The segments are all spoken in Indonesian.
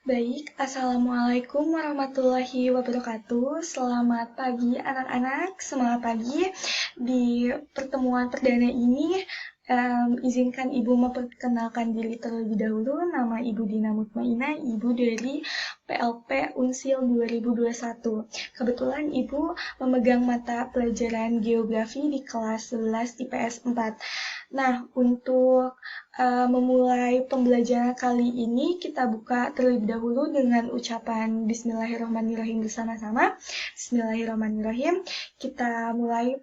Baik, Assalamualaikum warahmatullahi wabarakatuh. Selamat pagi anak-anak, semangat pagi. Di pertemuan perdana ini, izinkan Ibu memperkenalkan diri terlebih dahulu. Nama Ibu Dina Mutmainah, Ibu dari PLP Unsil 2021. Kebetulan Ibu memegang mata pelajaran geografi di kelas 11 IPS 4. Nah, untuk memulai pembelajaran kali ini, kita buka terlebih dahulu dengan ucapan Bismillahirrahmanirrahim bersama-sama. Bismillahirrahmanirrahim. Kita mulai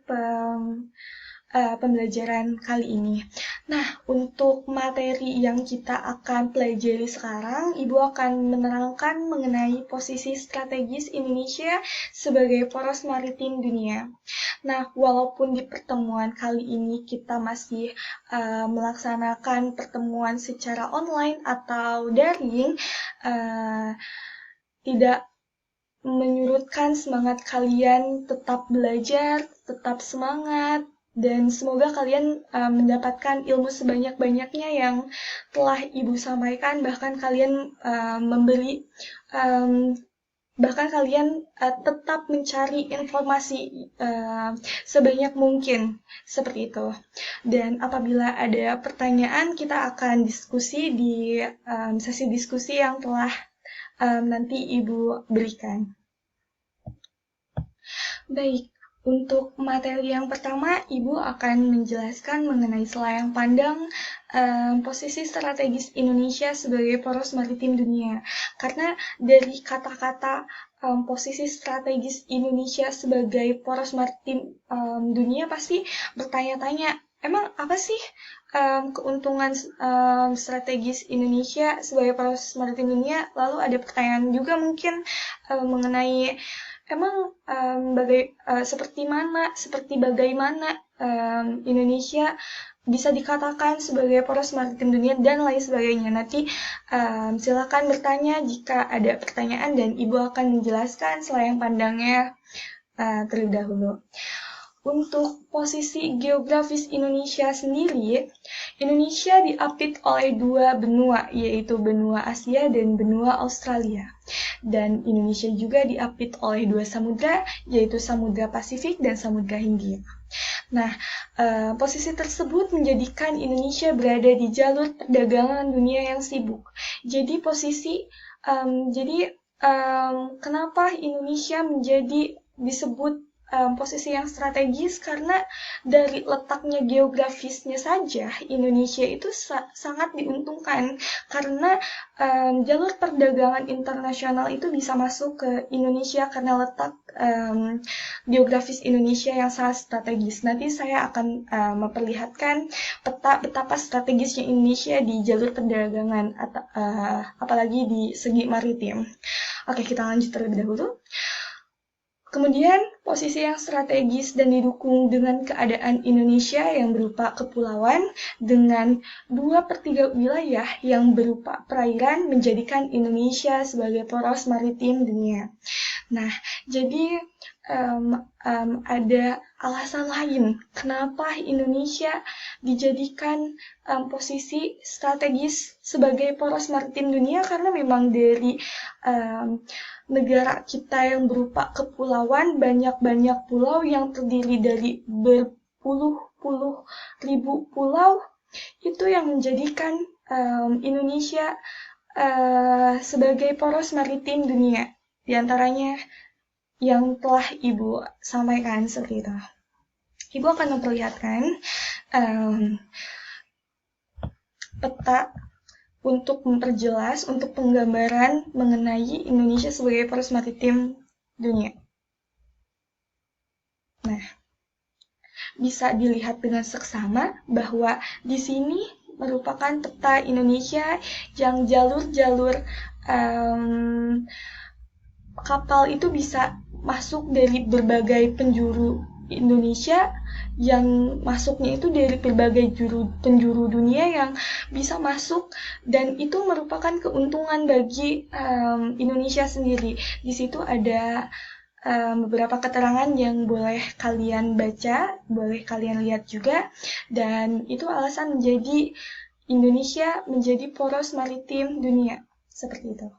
pembelajaran kali ini. Nah, untuk materi yang kita akan pelajari sekarang, Ibu akan menerangkan mengenai posisi strategis Indonesia sebagai poros maritim dunia. Nah, walaupun di pertemuan kali ini kita masih melaksanakan pertemuan secara online atau daring, tidak menyurutkan semangat kalian tetap belajar, tetap semangat, dan semoga kalian mendapatkan ilmu sebanyak-banyaknya yang telah Ibu sampaikan, bahkan kalian tetap mencari informasi sebanyak mungkin, seperti itu. Dan apabila ada pertanyaan, kita akan diskusi di sesi diskusi yang telah nanti Ibu berikan. Baik, untuk materi yang pertama, Ibu akan menjelaskan mengenai selayang pandang posisi strategis Indonesia sebagai poros maritim dunia. Karena dari kata-kata posisi strategis Indonesia sebagai poros maritim dunia pasti bertanya-tanya, emang apa sih keuntungan strategis Indonesia sebagai poros maritim dunia? Lalu ada pertanyaan juga mungkin mengenai emang seperti bagaimana Indonesia bisa dikatakan sebagai poros maritim dunia dan lain sebagainya. Nanti silakan bertanya jika ada pertanyaan dan Ibu akan menjelaskan selayang pandangnya terlebih dahulu. Untuk posisi geografis Indonesia sendiri, Indonesia diapit oleh dua benua, yaitu benua Asia dan benua Australia. Dan Indonesia juga diapit oleh dua samudra, yaitu Samudra Pasifik dan Samudra Hindia. Nah, posisi tersebut menjadikan Indonesia berada di jalur perdagangan dunia yang sibuk. Jadi kenapa Indonesia menjadi disebut posisi yang strategis, karena dari letaknya geografisnya saja Indonesia itu sangat diuntungkan karena jalur perdagangan internasional itu bisa masuk ke Indonesia karena letak geografis Indonesia yang sangat strategis. Nanti saya akan memperlihatkan peta betapa strategisnya Indonesia di jalur perdagangan apalagi di segi maritim. Oke, kita lanjut terlebih dahulu. Kemudian, posisi yang strategis dan didukung dengan keadaan Indonesia yang berupa kepulauan dengan 2/3 wilayah yang berupa perairan menjadikan Indonesia sebagai poros maritim dunia. Nah, jadi ada alasan lain kenapa Indonesia dijadikan posisi strategis sebagai poros maritim dunia, karena memang dari negara kita yang berupa kepulauan, banyak-banyak pulau yang terdiri dari berpuluh-puluh ribu pulau, itu yang menjadikan Indonesia sebagai poros maritim dunia. Di antaranya yang telah Ibu sampaikan seperti itu. Ibu akan memperlihatkan peta untuk memperjelas, untuk penggambaran mengenai Indonesia sebagai poros maritim dunia. Nah, bisa dilihat dengan seksama bahwa di sini merupakan peta Indonesia yang jalur-jalur kapal itu bisa masuk dari berbagai penjuru Indonesia, yang masuknya itu dari berbagai penjuru dunia yang bisa masuk, dan itu merupakan keuntungan bagi Indonesia sendiri. Di situ ada beberapa keterangan yang boleh kalian baca, boleh kalian lihat juga, dan itu alasan menjadi Indonesia menjadi poros maritim dunia, seperti itu.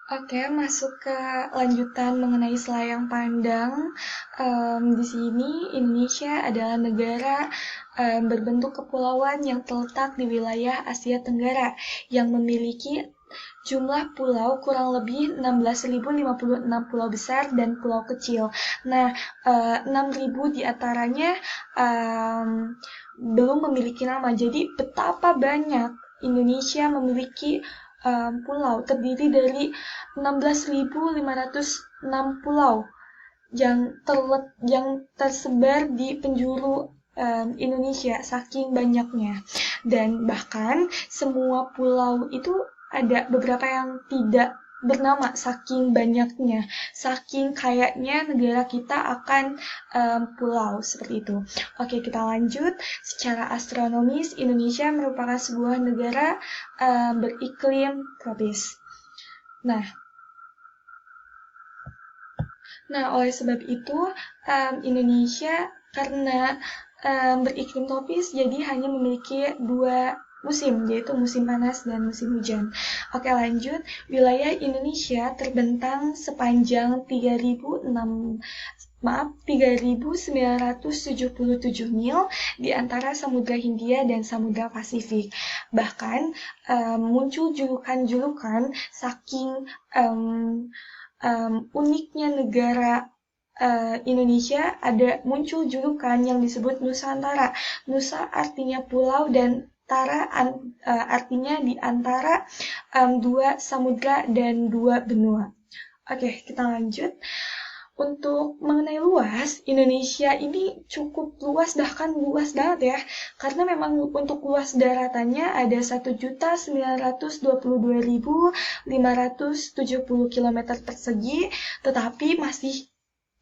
Oke, masuk ke lanjutan mengenai selayang pandang. Di sini Indonesia adalah negara berbentuk kepulauan yang terletak di wilayah Asia Tenggara yang memiliki jumlah pulau kurang lebih 16.056 pulau besar dan pulau kecil. Nah, 6.000 diantaranya belum memiliki nama. Jadi betapa banyak Indonesia memiliki pulau terdiri dari 16.506 pulau yang tersebar di penjuru Indonesia saking banyaknya, dan bahkan semua pulau itu ada beberapa yang tidak bernama saking banyaknya, saking kayaknya negara kita akan pulau seperti itu. Oke, kita lanjut. Secara astronomis, Indonesia merupakan sebuah negara beriklim tropis. Nah, oleh sebab itu, Indonesia karena beriklim tropis, jadi hanya memiliki dua musim, yaitu musim panas dan musim hujan. Oke, lanjut. Wilayah Indonesia terbentang sepanjang 3.977 mil di antara Samudra Hindia dan Samudra Pasifik. Bahkan muncul julukan-julukan saking uniknya negara Indonesia, ada muncul julukan yang disebut Nusantara. Nusa artinya pulau dan Tara artinya di antara dua samudra dan dua benua. Oke, kita lanjut. Untuk mengenai luas, Indonesia ini cukup luas, bahkan luas banget ya. Karena memang untuk luas daratannya ada 1.922.570 km persegi, tetapi masih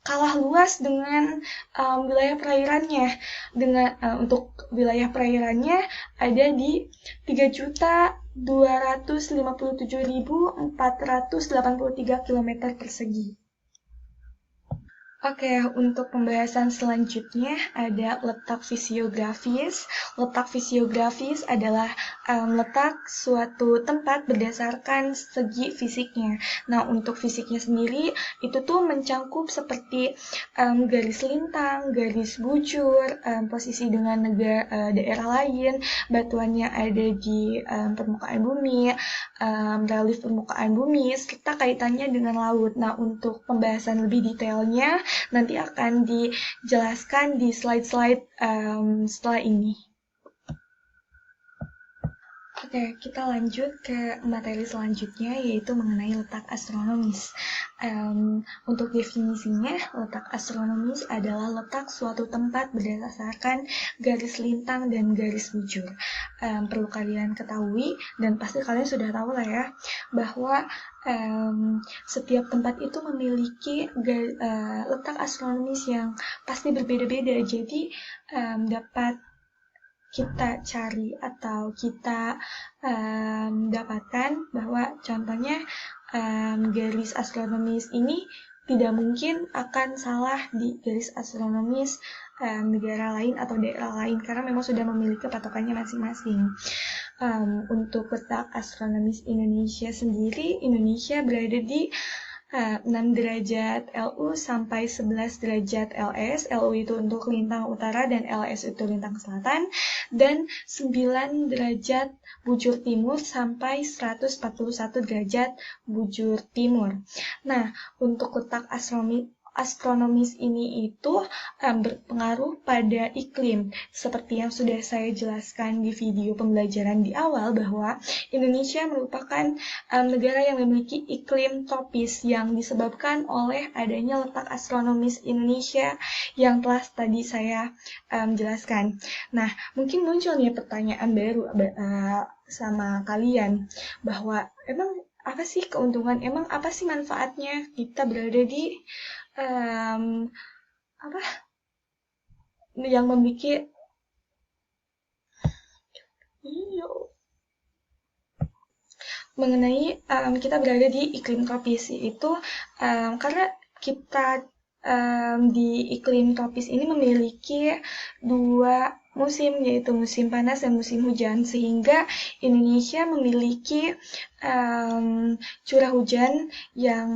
kalah luas dengan wilayah perairannya. Untuk wilayah perairannya ada di 3.257.483 km persegi. Oke, untuk pembahasan selanjutnya ada letak fisiografis. Letak fisiografis adalah letak suatu tempat berdasarkan segi fisiknya. Nah, untuk fisiknya sendiri itu tuh mencangkup seperti garis lintang, garis bujur, posisi dengan daerah lain, batuannya ada di permukaan bumi, relief permukaan bumi, serta kaitannya dengan laut. Nah, untuk pembahasan lebih detailnya nanti akan dijelaskan di slide-slide setelah ini. Oke, kita lanjut ke materi selanjutnya, yaitu mengenai letak astronomis. Untuk definisinya, letak astronomis adalah letak suatu tempat berdasarkan garis lintang dan garis bujur. Perlu kalian ketahui, dan pasti kalian sudah tahu lah ya, bahwa setiap tempat itu memiliki letak astronomis yang pasti berbeda-beda. Jadi dapat kita cari atau kita dapatkan bahwa contohnya garis astronomis ini tidak mungkin akan salah di garis astronomis negara lain atau daerah lain, karena memang sudah memiliki patokannya masing-masing. Untuk letak astronomis Indonesia sendiri, Indonesia berada di 6 derajat LU sampai 11 derajat LS. LU itu untuk lintang utara dan LS itu lintang selatan, dan 9 derajat bujur timur sampai 141 derajat bujur timur. Nah, untuk letak astronomis ini itu berpengaruh pada iklim. Seperti yang sudah saya jelaskan di video pembelajaran di awal, bahwa Indonesia merupakan negara yang memiliki iklim tropis yang disebabkan oleh adanya letak astronomis Indonesia yang telah tadi saya jelaskan. Nah, mungkin muncul nih pertanyaan baru sama kalian, bahwa emang apa sih keuntungan, emang apa sih manfaatnya kita berada di yang memiliki mengenai kita berada di iklim tropis, yaitu karena kita di iklim tropis ini memiliki dua musim, yaitu musim panas dan musim hujan, sehingga Indonesia memiliki curah hujan yang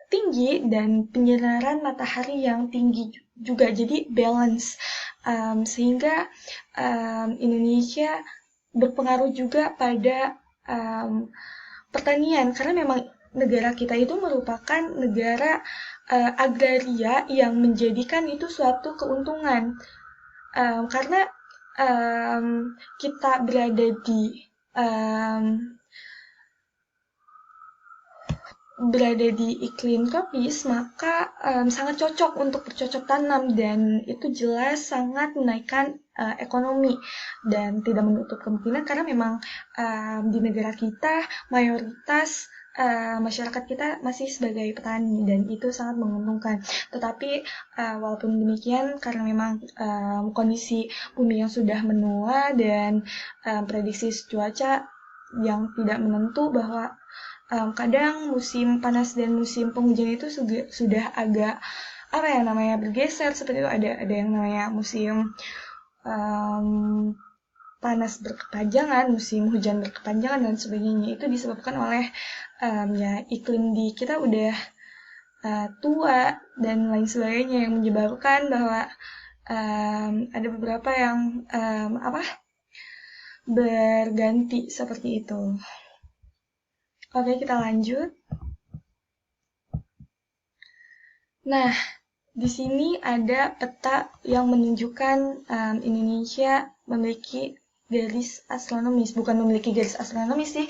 tinggi dan penyinaran matahari yang tinggi juga, jadi balance, sehingga Indonesia berpengaruh juga pada pertanian, karena memang negara kita itu merupakan negara agraria yang menjadikan itu suatu keuntungan, karena kita berada di iklim tropis, maka sangat cocok untuk bercocok tanam, dan itu jelas sangat menaikkan ekonomi, dan tidak menutup kemungkinan karena memang di negara kita mayoritas masyarakat kita masih sebagai petani, dan itu sangat menguntungkan. Tetapi walaupun demikian, karena memang kondisi bumi yang sudah menua dan prediksi cuaca yang tidak menentu, bahwa kadang musim panas dan musim penghujan itu sudah agak bergeser, seperti itu. Ada yang namanya musim panas berkepanjangan, musim hujan berkepanjangan, dan sebagainya. Itu disebabkan oleh iklim di kita udah tua dan lain sebagainya, yang menyebabkan bahwa ada beberapa yang berganti seperti itu. Oke, kita lanjut. Nah, di sini ada peta yang menunjukkan Indonesia memiliki garis astronomis. Bukan memiliki garis astronomis sih.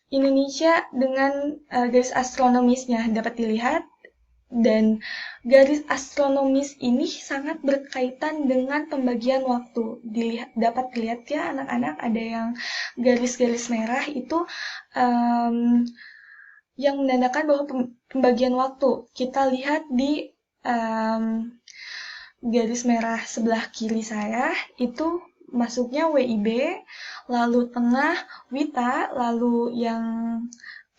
Indonesia dengan garis astronomisnya dapat dilihat, dan garis astronomis ini sangat berkaitan dengan pembagian waktu. Dapat dilihat ya anak-anak, ada yang garis-garis merah itu yang menandakan bahwa pembagian waktu. Kita lihat di garis merah sebelah kiri saya, itu masuknya WIB, lalu tengah WITA, lalu yang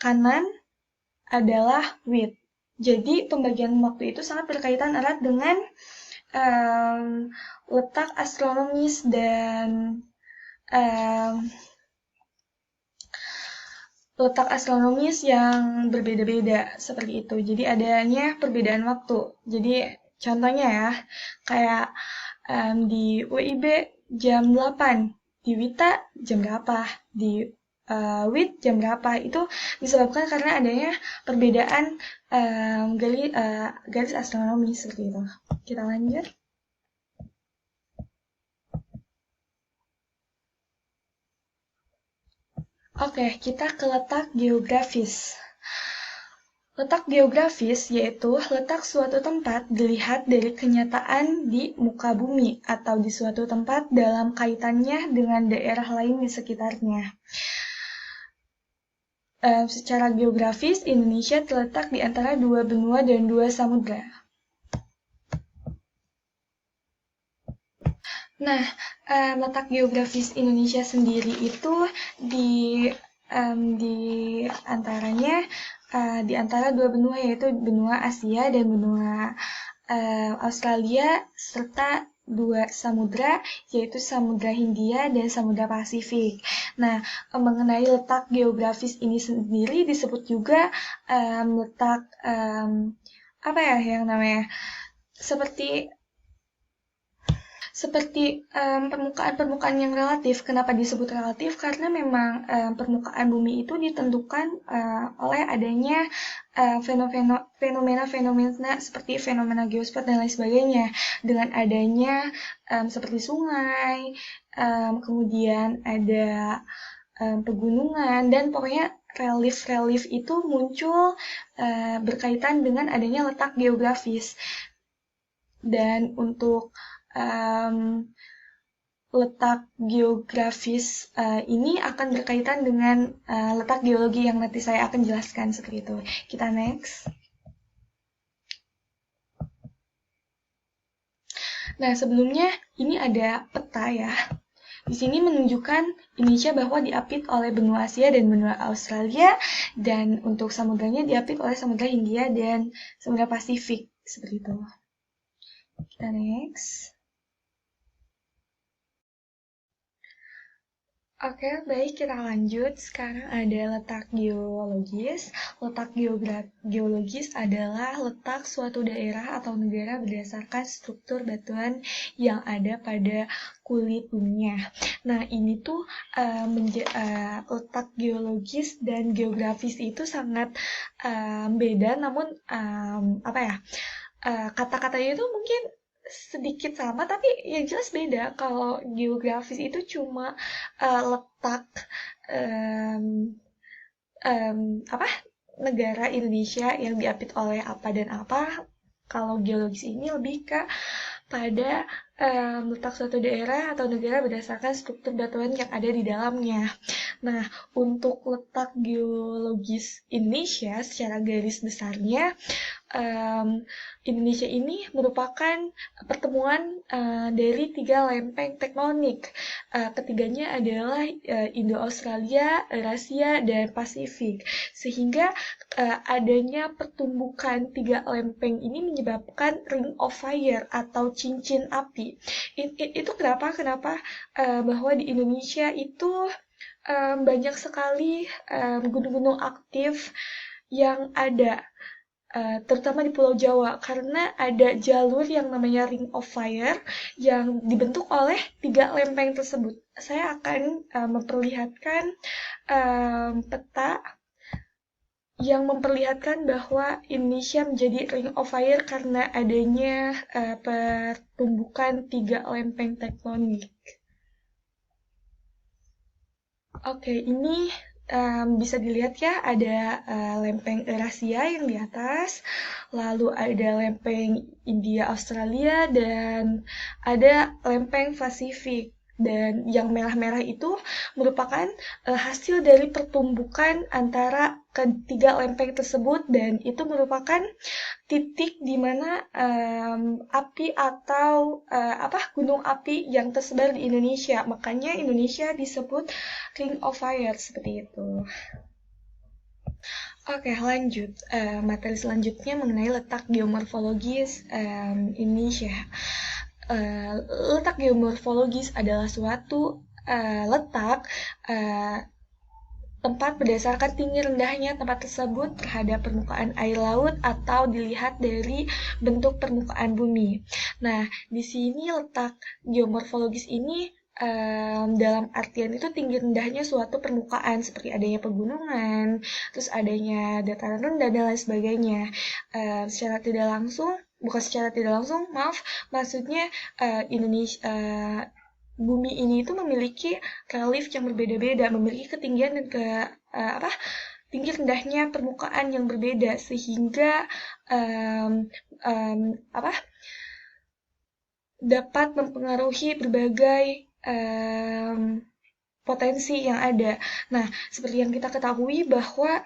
kanan adalah WIT. Jadi pembagian waktu itu sangat berkaitan erat dengan letak astronomis dan letak astronomis yang berbeda-beda seperti itu. Jadi adanya perbedaan waktu. Jadi contohnya ya, kayak di WIB jam 8, di WITA jam berapa, di WIT jam berapa. Itu disebabkan karena adanya perbedaan garis astronomis seperti itu. Kita lanjut. Oke, kita ke letak geografis. Letak geografis yaitu letak suatu tempat dilihat dari kenyataan di muka bumi atau di suatu tempat dalam kaitannya dengan daerah lain di sekitarnya. Secara geografis, Indonesia terletak di antara 2 benua dan 2 samudra. Nah, letak geografis Indonesia sendiri itu di antaranya di antara 2 benua, yaitu benua Asia dan benua Australia, serta 2 samudra, yaitu Samudra Hindia dan Samudra Pasifik. Nah, mengenai letak geografis ini sendiri disebut juga letak seperti permukaan yang relatif. Kenapa disebut relatif? Karena memang permukaan bumi itu ditentukan oleh adanya fenomena-fenomena seperti fenomena geosfer dan lain sebagainya. Dengan adanya seperti sungai, kemudian ada pegunungan, dan pokoknya relief-relief itu muncul berkaitan dengan adanya letak geografis. Dan untuk letak geografis ini akan berkaitan dengan letak geologi yang nanti saya akan jelaskan seperti itu. Kita next. Nah, sebelumnya ini ada peta ya. Di sini menunjukkan Indonesia bahwa diapit oleh benua Asia dan benua Australia, dan untuk samudranya diapit oleh Samudra Hindia dan Samudra Pasifik seperti itu. Kita next. Oke, baik, kita lanjut. Sekarang ada letak geologis. Letak geologis adalah letak suatu daerah atau negara berdasarkan struktur batuan yang ada pada kulit buminya. Nah, ini tuh letak geologis dan geografis itu sangat beda, namun apa ya? Kata-katanya itu mungkin sedikit sama tapi yang jelas beda. Kalau geografis itu cuma letak um, apa negara Indonesia yang diapit oleh apa dan apa. Kalau geologis ini lebih ke pada letak suatu daerah atau negara berdasarkan struktur batuan yang ada di dalamnya. Nah, untuk letak geologis Indonesia secara garis besarnya, Indonesia ini merupakan pertemuan dari 3 lempeng tektonik. Ketiganya adalah Indo-Australia, Eurasia, dan Pasifik. Sehingga adanya pertumbukan 3 lempeng ini menyebabkan ring of fire atau cincin api. Itu kenapa bahwa di Indonesia itu banyak sekali gunung-gunung aktif yang ada, terutama di Pulau Jawa, karena ada jalur yang namanya Ring of Fire yang dibentuk oleh 3 lempeng tersebut. Saya akan memperlihatkan peta yang memperlihatkan bahwa Indonesia menjadi Ring of Fire karena adanya pertumbukan 3 lempeng tektonik. Oke, ini bisa dilihat ya, ada lempeng Eurasia yang di atas, lalu ada lempeng India Australia, dan ada lempeng Pasifik. Dan yang merah-merah itu merupakan hasil dari pertumbukan antara ketiga lempeng tersebut, dan itu merupakan titik di mana api atau gunung api yang tersebar di Indonesia. Makanya Indonesia disebut Ring of Fire seperti itu. Oke, lanjut. Materi selanjutnya mengenai letak geomorfologis Indonesia. Letak geomorfologis adalah suatu letak tempat berdasarkan tinggi rendahnya tempat tersebut terhadap permukaan air laut atau dilihat dari bentuk permukaan bumi. Nah, di sini letak geomorfologis ini dalam artian itu tinggi rendahnya suatu permukaan seperti adanya pegunungan, terus adanya dataran rendah dan lain sebagainya. Secara tidak langsung, bukan secara tidak langsung, maaf, maksudnya Indonesia bumi ini itu memiliki relief yang berbeda-beda, memiliki ketinggian dan tinggi rendahnya permukaan yang berbeda sehingga um, um, dapat mempengaruhi berbagai potensi yang ada. Nah, seperti yang kita ketahui bahwa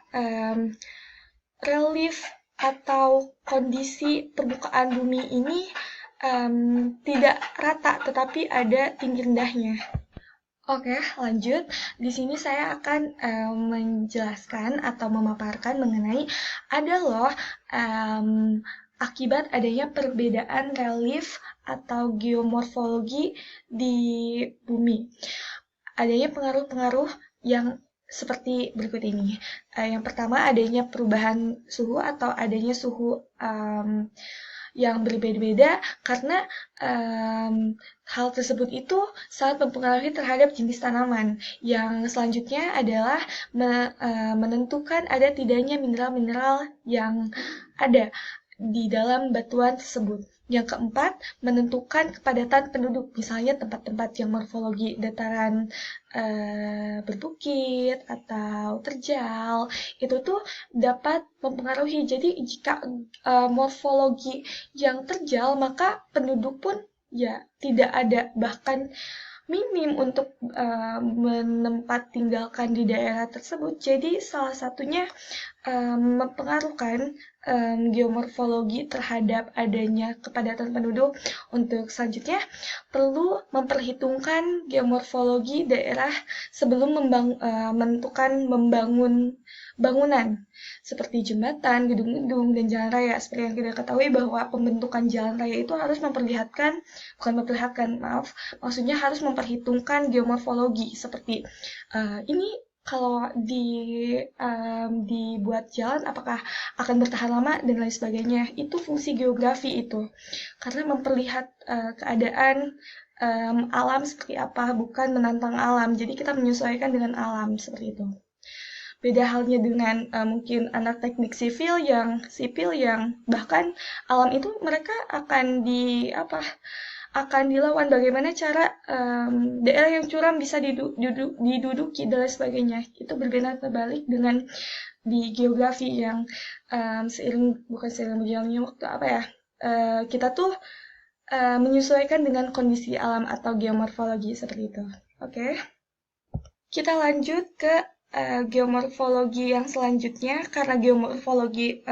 relief atau kondisi permukaan bumi ini tidak rata, tetapi ada tinggi rendahnya. Oke, lanjut. Di sini saya akan menjelaskan atau memaparkan mengenai ada loh akibat adanya perbedaan relief atau geomorfologi di bumi. Adanya pengaruh-pengaruh yang seperti berikut ini. Yang pertama adanya perubahan suhu atau adanya suhu yang berbeda-beda karena hal tersebut itu sangat mempengaruhi terhadap jenis tanaman. Yang selanjutnya adalah menentukan ada tidaknya mineral-mineral yang ada di dalam batuan tersebut. Yang keempat, menentukan kepadatan penduduk, misalnya tempat-tempat yang morfologi dataran berbukit atau terjal, itu tuh dapat mempengaruhi. Jadi jika morfologi yang terjal, maka penduduk pun ya tidak ada, bahkan minim untuk menempat tinggalkan di daerah tersebut. Jadi salah satunya mempengaruhkan geomorfologi terhadap adanya kepadatan penduduk. Untuk selanjutnya, perlu memperhitungkan geomorfologi daerah sebelum menentukan membangun bangunan seperti jembatan, gedung-gedung, dan jalan raya. Seperti yang kita ketahui bahwa pembentukan jalan raya itu harus maksudnya harus memperhitungkan geomorfologi seperti ini kalau dibuat jalan apakah akan bertahan lama dan lain sebagainya. Itu fungsi geografi itu. Karena memperlihat keadaan alam seperti apa, bukan menantang alam. Jadi kita menyesuaikan dengan alam seperti itu. Beda halnya dengan mungkin anak teknik sipil yang bahkan alam itu mereka akan dilawan bagaimana cara daerah yang curam bisa diduduki dan lain sebagainya. Itu berbeda terbalik dengan di geografi yang bukan seiring berjalannya waktu kita tuh menyesuaikan dengan kondisi alam atau geomorfologi seperti itu. Oke. Kita lanjut ke geomorfologi yang selanjutnya, karena geomorfologi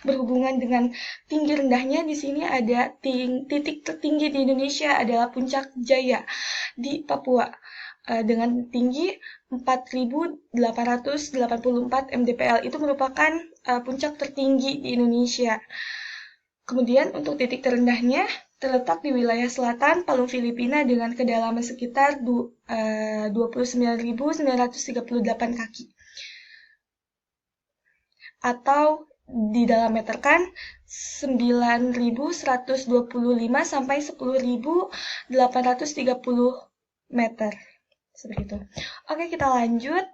berhubungan dengan tinggi rendahnya. Di sini ada titik tertinggi di Indonesia adalah Puncak Jaya di Papua dengan tinggi 4.884 mdpl. Itu merupakan puncak tertinggi di Indonesia. Kemudian untuk titik terendahnya terletak di wilayah selatan Palung Filipina dengan kedalaman sekitar 29.938 kaki. Atau didalammeterkan 9.125 sampai 10.830 meter. Seperti itu. Oke, kita lanjut.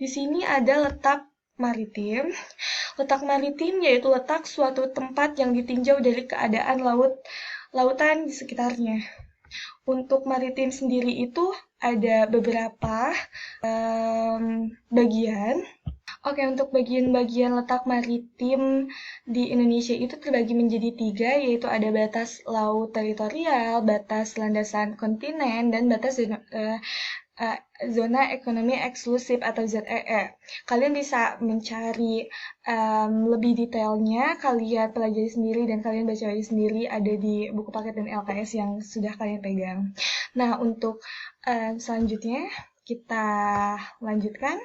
Di sini ada letak maritim. Letak maritim yaitu letak suatu tempat yang ditinjau dari keadaan lautan di sekitarnya. Untuk maritim sendiri itu ada beberapa bagian. Oke, untuk bagian-bagian letak maritim di Indonesia itu terbagi menjadi 3, yaitu ada batas laut teritorial, batas landasan kontinen, dan batas zona ekonomi eksklusif atau ZEE. Kalian bisa mencari lebih detailnya, kalian pelajari sendiri dan kalian baca sendiri, ada di buku paket dan LKS yang sudah kalian pegang. Nah, untuk selanjutnya kita lanjutkan.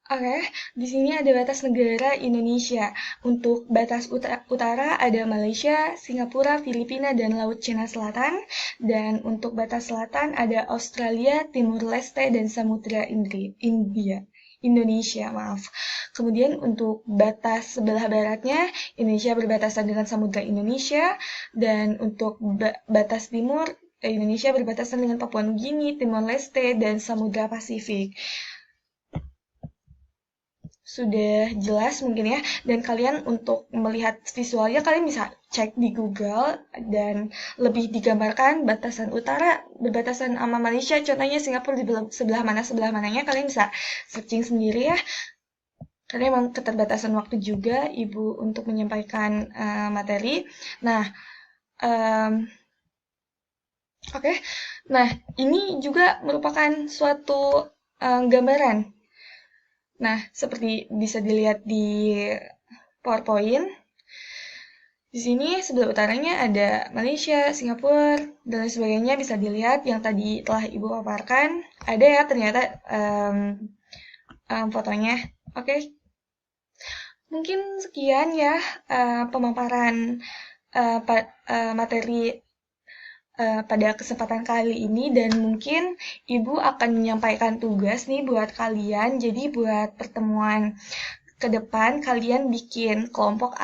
Oke, di sini ada batas negara Indonesia. Untuk batas utara ada Malaysia, Singapura, Filipina, dan Laut Cina Selatan. Dan untuk batas selatan ada Australia, Timur Leste, dan Samudra Indonesia. Kemudian untuk batas sebelah baratnya, Indonesia berbatasan dengan Samudra Indonesia. Dan untuk batas timur, Indonesia berbatasan dengan Papua Nugini, Timor Leste, dan Samudra Pasifik. Sudah jelas mungkin ya, dan kalian untuk melihat visualnya kalian bisa cek di Google dan lebih digambarkan batasan utara berbatasan sama Malaysia, contohnya Singapura di sebelah mananya kalian bisa searching sendiri ya, karena memang keterbatasan waktu juga Ibu untuk menyampaikan materi. Nah, oke. Nah, ini juga merupakan suatu gambaran. Nah, seperti bisa dilihat di PowerPoint, di sini sebelah utaranya ada Malaysia, Singapura, dan lain sebagainya. Bisa dilihat yang tadi telah Ibu paparkan. Ada ya ternyata fotonya. Oke. Mungkin sekian ya pemaparan materi pada kesempatan kali ini, dan mungkin Ibu akan menyampaikan tugas nih buat kalian. Jadi buat pertemuan ke depan kalian bikin kelompok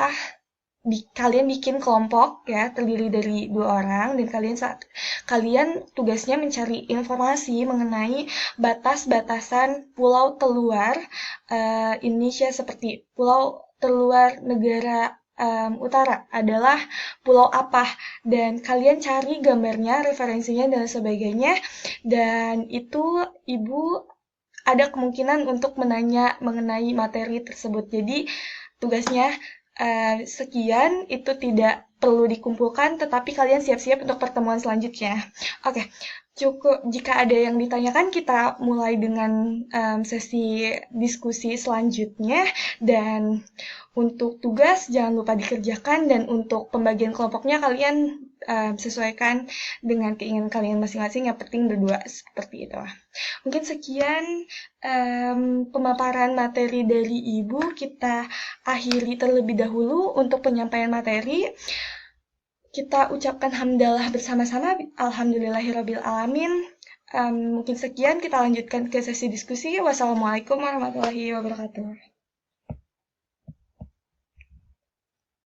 ya, terdiri dari 2 orang, dan kalian tugasnya mencari informasi mengenai batas-batasan pulau terluar Indonesia, seperti pulau terluar negara utara adalah pulau apa, dan kalian cari gambarnya, referensinya, dan sebagainya. Dan itu Ibu ada kemungkinan untuk menanya mengenai materi tersebut. Jadi tugasnya sekian, itu tidak perlu dikumpulkan, tetapi kalian siap-siap untuk pertemuan selanjutnya. Oke, cukup. Jika ada yang ditanyakan, kita mulai dengan sesi diskusi selanjutnya. Dan untuk tugas, jangan lupa dikerjakan. Dan untuk pembagian kelompoknya, kalian sesuaikan dengan keinginan kalian masing-masing. Yang penting berdua, seperti itu. Mungkin sekian pemaparan materi dari Ibu. Kita akhiri terlebih dahulu untuk penyampaian materi. Kita ucapkan hamdalah bersama-sama. Alhamdulillahirabbil alamin. Mungkin sekian, kita lanjutkan ke sesi diskusi. Wassalamualaikum warahmatullahi wabarakatuh.